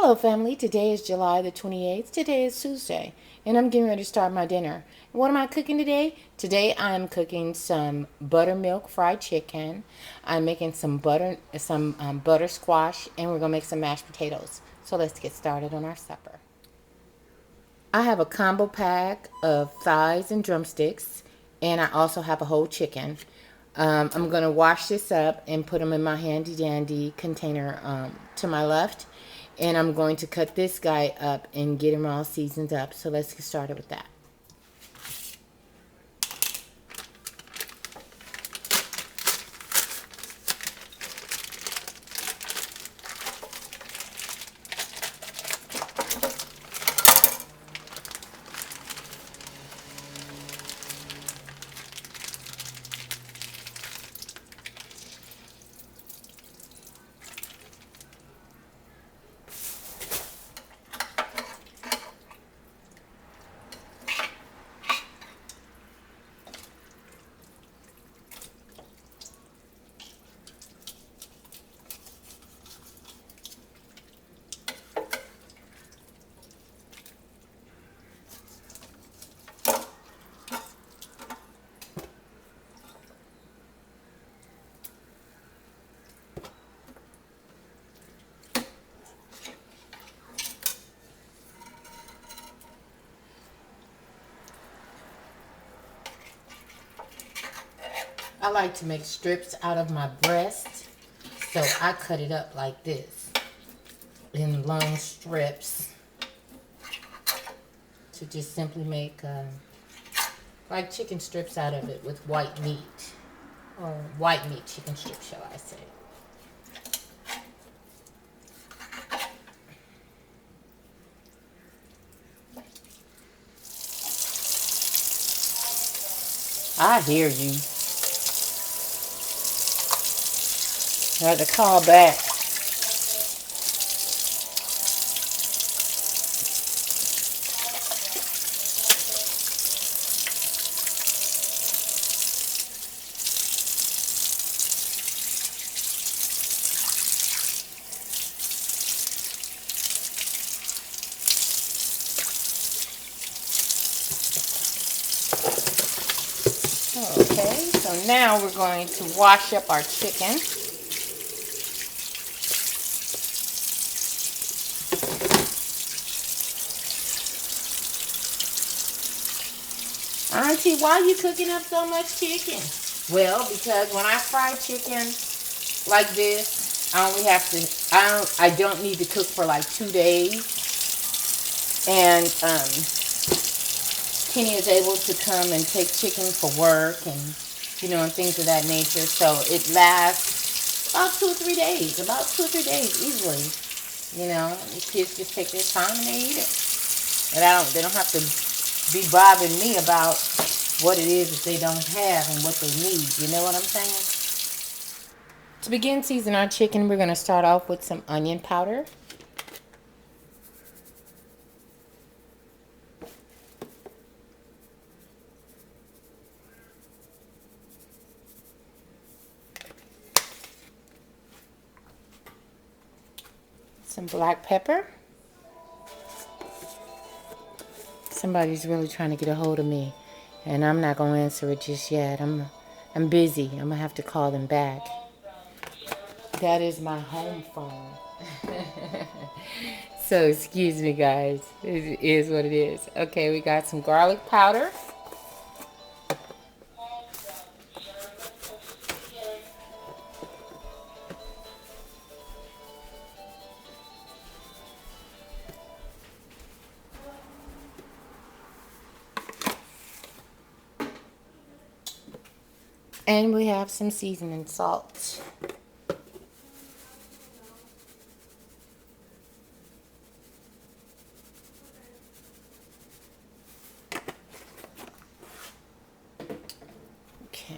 Hello, family. Today is July the 28th. Today is Tuesday, and I'm getting ready to start my dinner. What am I cooking today? Today I'm cooking some buttermilk fried chicken. I'm making some butter squash, and we're gonna make some mashed potatoes. So let's get started on our supper. I have a combo pack of thighs and drumsticks, and I also have a whole chicken. I'm going to wash this up and put them in my handy dandy container to my left. And I'm going to cut this guy up and get him all seasoned up. So let's get started with that. I like to make strips out of my breast, so I cut it up like this in long strips to just simply make like chicken strips out of it with white meat, or white meat chicken strips, shall I say. I hear you. I had to call back. Okay, so now we're going to wash up our chicken. Auntie, why are you cooking up so much chicken? Well, because when I fry chicken like this, I only have to, I don't need to cook for like 2 days. And Kenny is able to come and take chicken for work and, and things of that nature. So it lasts about 2 or 3 days, easily. The kids just take their time and they eat it. And they don't have to be bothering me about what it is that they don't have and what they need. You know what I'm saying? To begin seasoning our chicken, we're going to start off with some onion powder. Some black pepper. Somebody's really trying to get a hold of me, and I'm not going to answer it just yet. I'm busy. I'm going to have to call them back. That is my home phone. So excuse me, guys. It is what it is. Okay, we got some garlic powder. And we have some seasoning salt. Okay.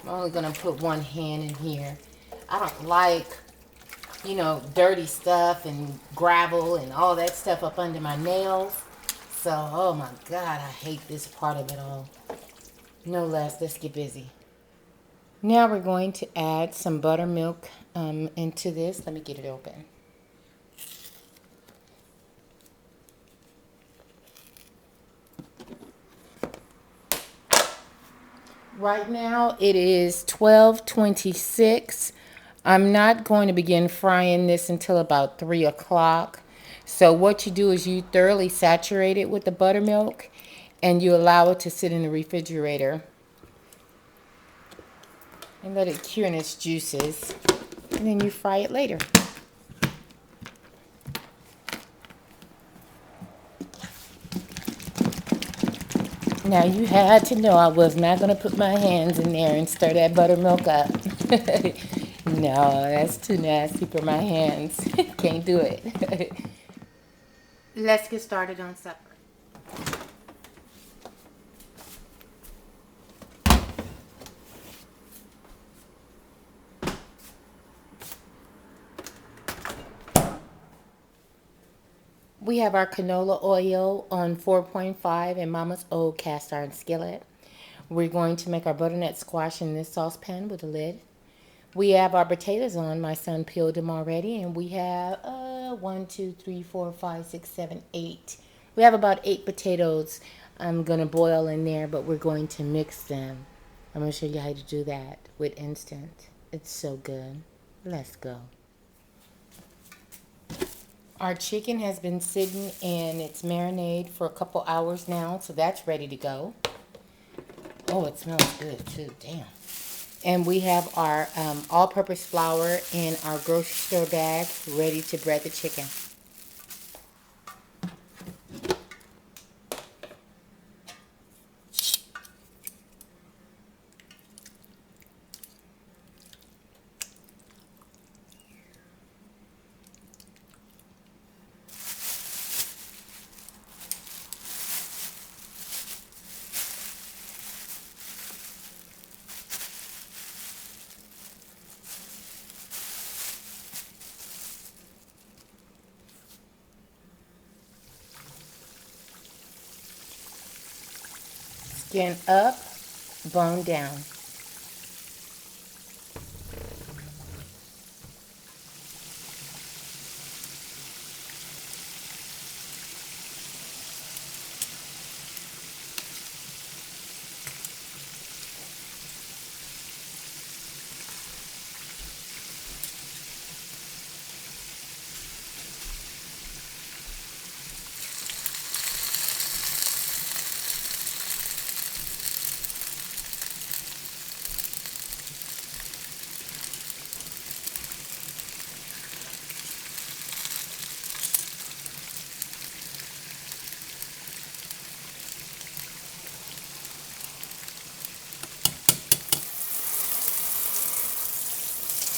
I'm only going to put one hand in here. I don't like, dirty stuff and gravel and all that stuff up under my nails. So, oh my God, I hate this part of it all. No less, let's get busy. Now we're going to add some buttermilk into this. Let me get it open. Right now it is 12:26. I'm not going to begin frying this until about 3 o'clock. So what you do is you thoroughly saturate it with the buttermilk and you allow it to sit in the refrigerator and let it cure in its juices. And then you fry it later. Now you had to know I was not going to put my hands in there and stir that buttermilk up. No, that's too nasty for my hands. Can't do it. Let's get started on supper. We have our canola oil on 4.5 in Mama's old cast iron skillet. We're going to make our butternut squash in this saucepan with a lid. We have our potatoes on. My son peeled them already, and we have 1, 2, 3, 4, 5, 6, 7, 8. We have about 8 potatoes. I'm gonna boil in there, but we're going to mix them. I'm gonna show you how to do that with instant. It's so good. Let's go. Our chicken has been sitting in its marinade for a couple hours now, so that's ready to go. Oh, it smells good too. Damn. And we have our all-purpose flour in our grocery store bag ready to bread the chicken. Skin up, bone down.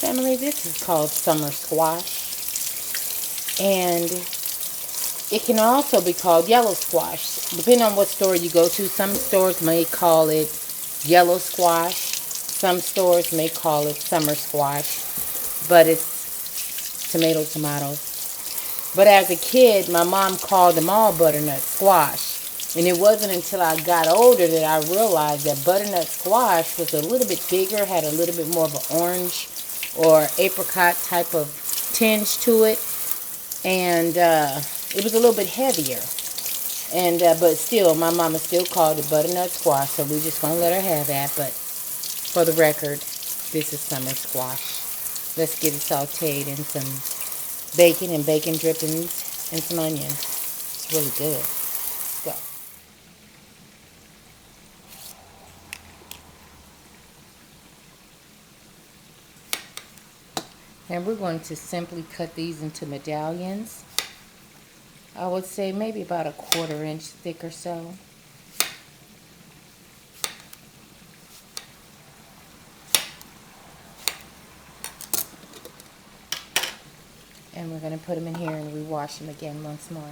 Family, this is called summer squash, and it can also be called yellow squash, depending on what store you go to. Some stores may call it yellow squash, some stores may call it summer squash, but it's tomato. But as a kid, my mom called them all butternut squash. And it wasn't until I got older that I realized that butternut squash was a little bit bigger, had a little bit more of an orange or apricot type of tinge to it. And it was a little bit heavier. And but still, my mama still called it butternut squash, so we're just going to let her have that. But for the record, this is summer squash. Let's get it sauteed in some bacon and bacon drippings and some onions. It's really good. Let's go. And we're going to simply cut these into medallions. I would say maybe about a 1/4 inch thick or so. And we're going to put them in here and rewash them again once more.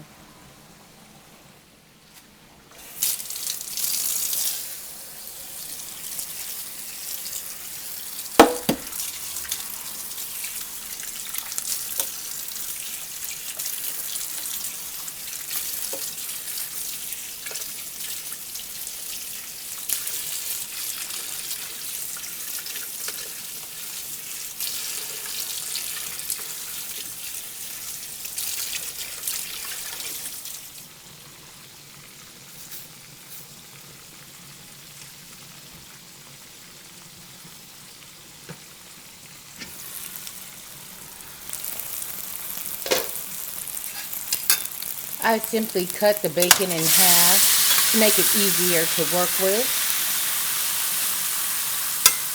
I simply cut the bacon in half to make it easier to work with.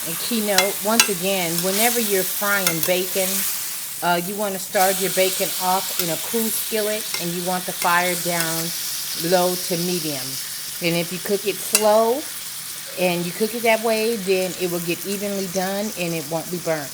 And keynote, once again, whenever you're frying bacon, you want to start your bacon off in a cool skillet, and you want the fire down low to medium. And if you cook it slow and you cook it that way, then it will get evenly done and it won't be burnt.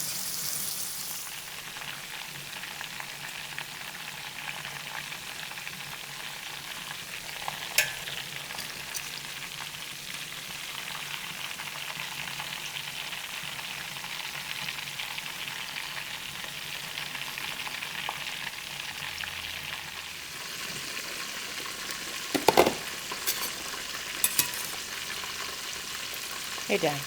They're done.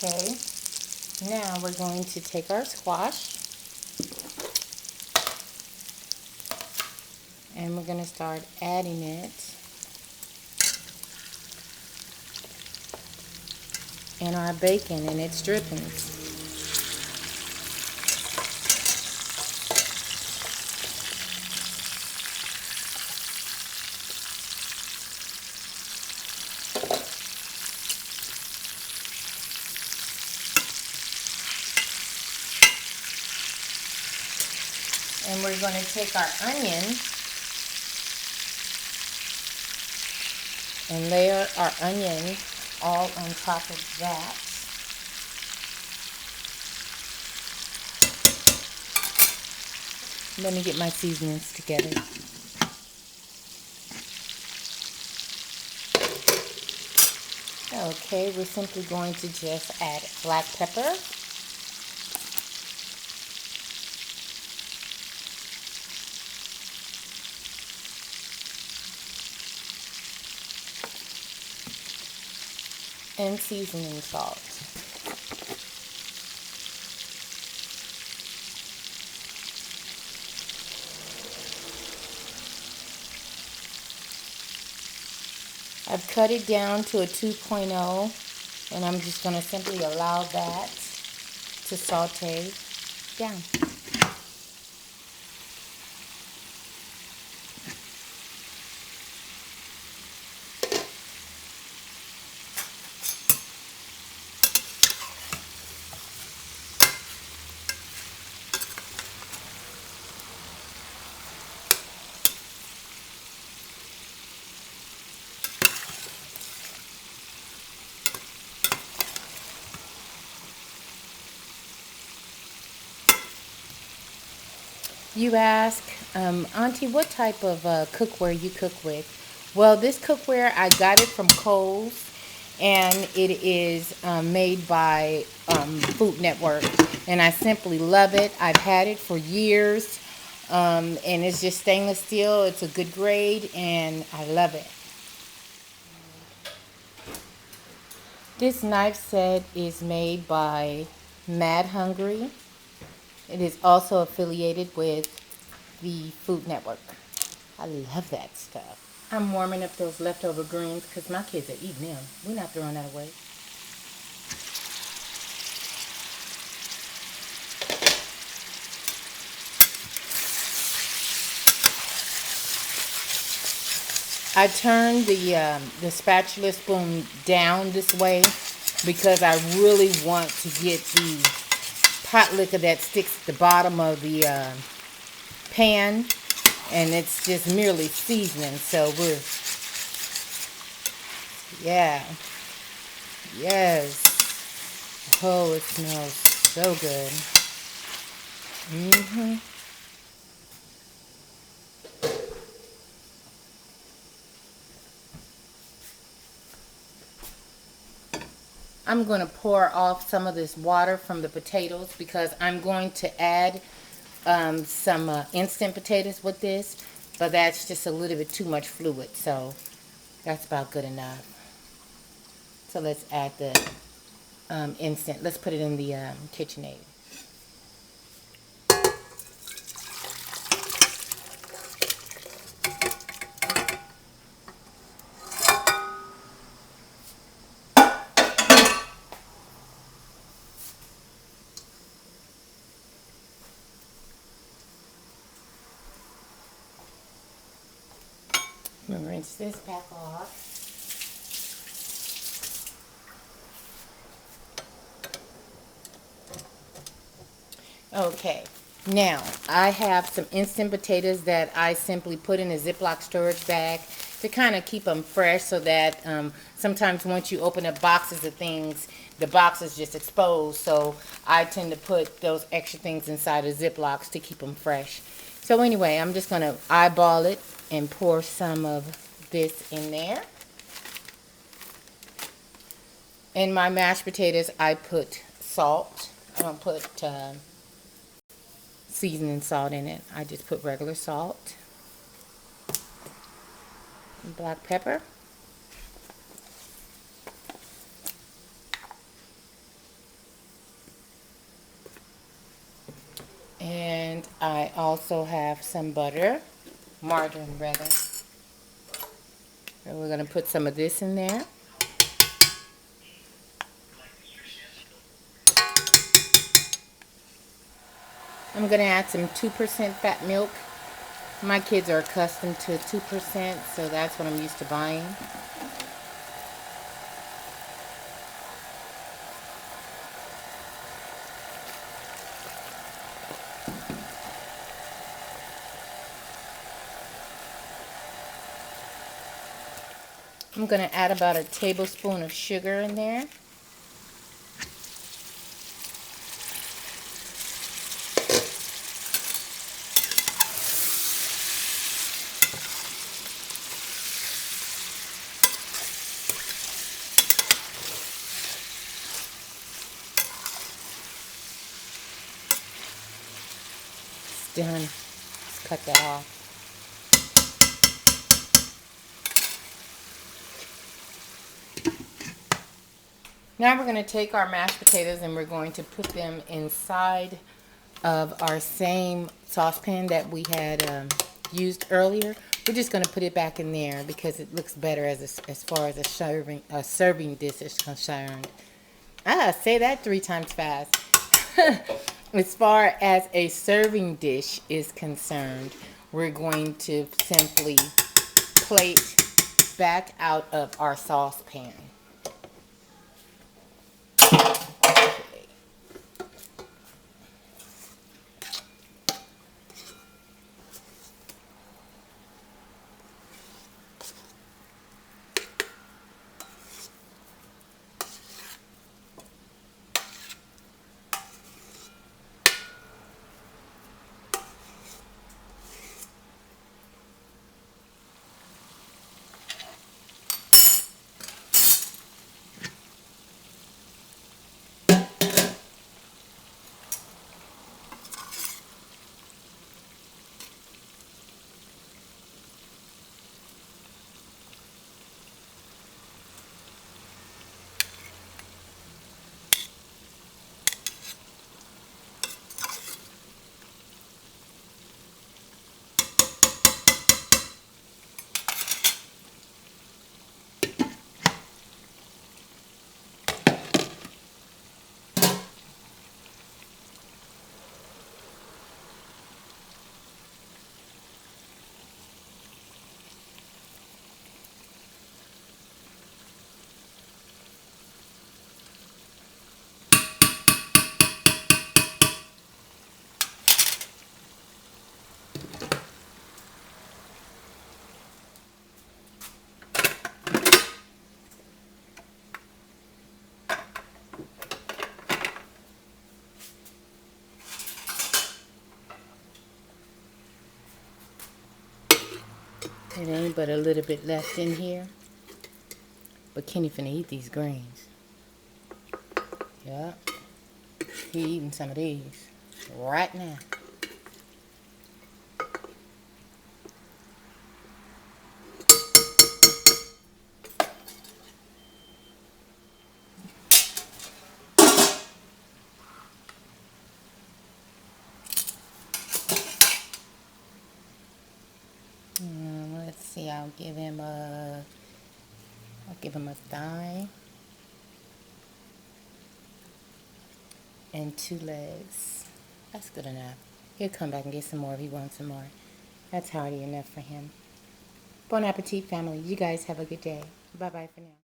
Okay, now we're going to take our squash and we're going to start adding it in our bacon and its drippings. And we're going to take our onion and layer our onion all on top of that. Let me get my seasonings together. Okay, we're simply going to just add black pepper. And seasoning salt. I've cut it down to a 2.0 and I'm just going to simply allow that to saute down. You ask, Auntie, what type of cookware you cook with? Well, this cookware, I got it from Kohl's, and it is made by Food Network, and I simply love it. I've had it for years, and it's just stainless steel. It's a good grade, and I love it. This knife set is made by Mad Hungry. It is also affiliated with the Food Network. I love that stuff. I'm warming up those leftover greens because my kids are eating them. We're not throwing that away. I turned the spatula spoon down this way because I really want to get the pot liquor that sticks at the bottom of the pan, and it's just merely seasoning, so we're Yeah. Yes. Oh, it smells so good. Mm-hmm. I'm going to pour off some of this water from the potatoes because I'm going to add some instant potatoes with this, but that's just a little bit too much fluid, so that's about good enough. So let's add the instant. Let's put it in the KitchenAid. I'm going to rinse this back off. Okay, now I have some instant potatoes that I simply put in a Ziploc storage bag to kind of keep them fresh so that sometimes once you open up boxes of things, the box is just exposed. So I tend to put those extra things inside of Ziplocs to keep them fresh. So anyway, I'm just going to eyeball it and pour some of this in there. In my mashed potatoes, I put salt. I don't put seasoning salt in it. I just put regular salt and black pepper. And I also have some butter, margarine rather. And we're going to put some of this in there. I'm going to add some 2% fat milk. My kids are accustomed to 2%, so that's what I'm used to buying. I'm going to add about a tablespoon of sugar in there. It's done. Let's cut that off. Now we're going to take our mashed potatoes and we're going to put them inside of our same saucepan that we had used earlier. We're just going to put it back in there because it looks better as far as a serving dish is concerned. Say that 3 times fast. As far as a serving dish is concerned, we're going to simply plate back out of our saucepan. It ain't but a little bit left in here. But Kenny finna eat these greens. Yup. He eating some of these right now. Let's see, I'll give him a thigh and 2 legs. That's good enough. He'll come back and get some more if he wants some more. That's hearty enough for him. Bon appetit, family. You guys have a good day. Bye-bye for now.